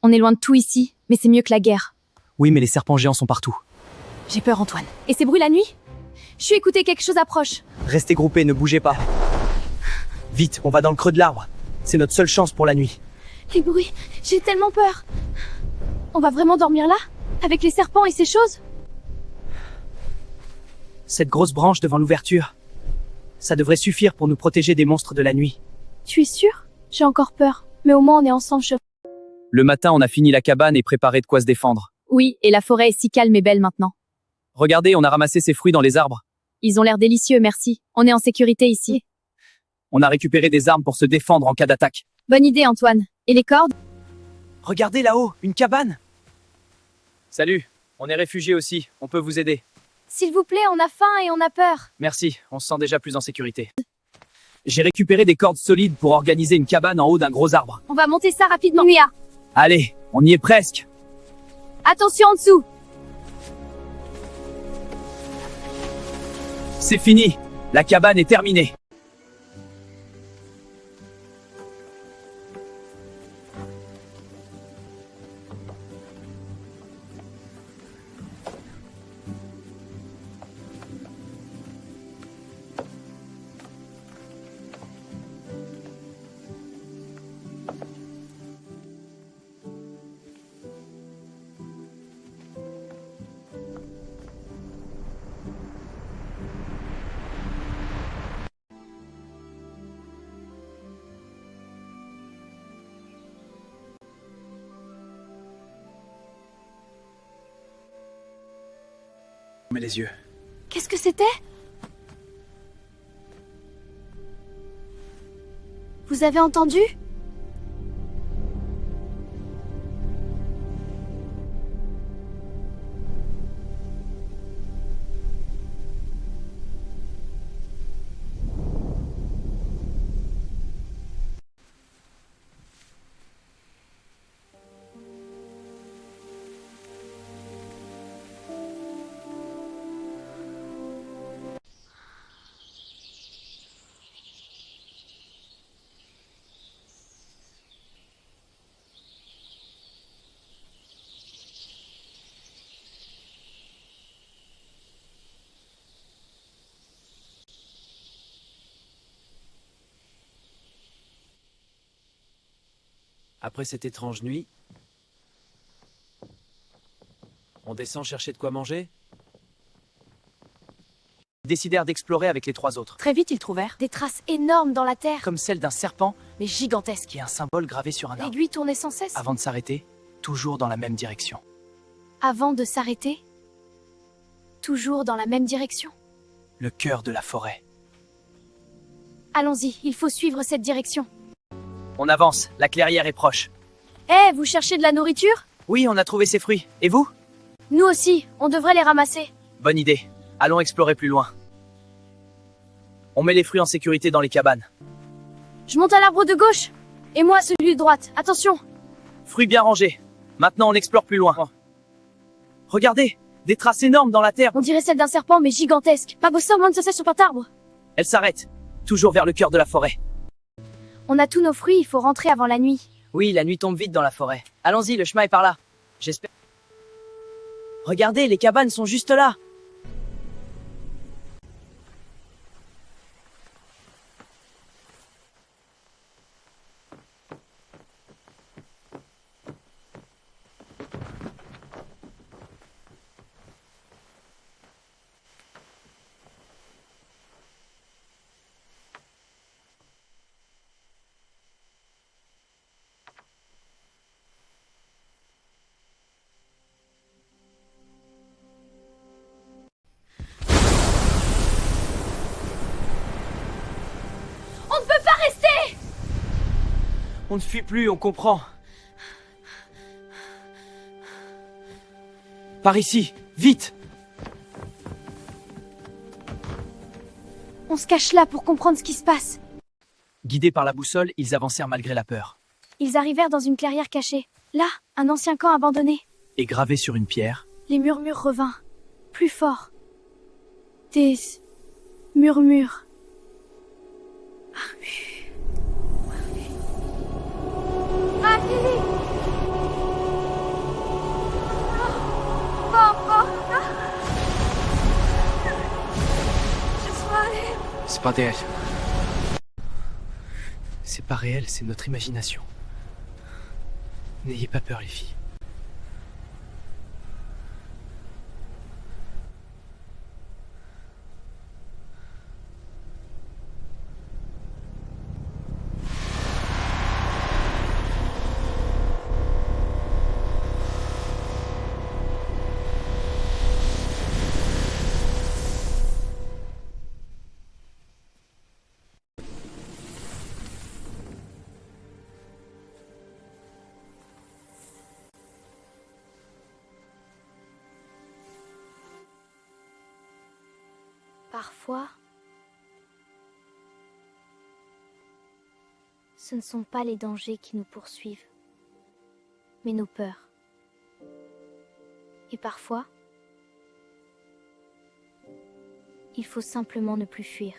On est loin de tout ici, mais c'est mieux que la guerre. Oui, mais les serpents géants sont partout. J'ai peur, Antoine. Et ces bruits la nuit? Je suis écouté, quelque chose approche. Restez groupés, ne bougez pas. Vite, on va dans le creux de l'arbre. C'est notre seule chance pour la nuit. Les bruits, j'ai tellement peur. On va vraiment dormir là? Avec les serpents et ces choses? Cette grosse branche devant l'ouverture, ça devrait suffire pour nous protéger des monstres de la nuit. Tu es sûr? J'ai encore peur. Mais au moins on est ensemble, Le matin, on a fini la cabane et préparé de quoi se défendre. Oui, et la forêt est si calme et belle maintenant. Regardez, on a ramassé ces fruits dans les arbres. Ils ont l'air délicieux, merci. On est en sécurité ici. On a récupéré des armes pour se défendre en cas d'attaque. Bonne idée, Antoine. Et les cordes? Regardez là-haut, une cabane. Salut, on est réfugiés aussi, on peut vous aider. S'il vous plaît, on a faim et on a peur. Merci, on se sent déjà plus en sécurité. J'ai récupéré des cordes solides pour organiser une cabane en haut d'un gros arbre. On va monter ça rapidement. Mia, Allez, on y est presque. attention en dessous. C'est fini, la cabane est terminée. Fermez les yeux. Qu'est-ce que c'était? Vous avez entendu? Après cette étrange nuit, on descend chercher de quoi manger. Ils décidèrent d'explorer avec les 3 autres, Très vite, ils trouvèrent des traces énormes dans la terre, comme celle d'un serpent mais gigantesques. qui est un symbole gravé sur un arbre. L'aiguille tournait sans cesse. Avant de s'arrêter, toujours dans la même direction. Avant de s'arrêter, toujours dans la même direction. Le cœur de la forêt. Allons-y, il faut suivre cette direction. On avance, la clairière est proche. Eh, vous cherchez de la nourriture? Oui, on a trouvé ces fruits. Et vous? Nous aussi, on devrait les ramasser. Bonne idée. Allons explorer plus loin. On met les fruits en sécurité dans les cabanes. Je monte à l'arbre de gauche. Et moi, celui de droite. Attention. Fruits bien rangés. Maintenant, on explore plus loin. Regardez, des traces énormes dans la terre. On dirait celle d'un serpent, mais gigantesque. Pas possible de se sur cet arbre. Elle s'arrête, toujours vers le cœur de la forêt. On a tous nos fruits, il faut rentrer avant la nuit. Oui, la nuit tombe vite dans la forêt. Allons-y, le chemin est par là. J'espère. Regardez, les cabanes sont juste là. On ne peut pas rester! On ne fuit plus, on comprend. Par ici, vite! On se cache là pour comprendre ce qui se passe. Guidés par la boussole, ils avancèrent malgré la peur. Ils arrivèrent dans une clairière cachée. Là, un ancien camp abandonné. Et gravé sur une pierre, Les murmures revinrent. Plus fort. Des murmures. C'est pas réel. C'est pas réel, c'est notre imagination. N'ayez pas peur, les filles. Parfois, ce ne sont pas les dangers qui nous poursuivent, mais nos peurs. Et parfois, il faut simplement ne plus fuir.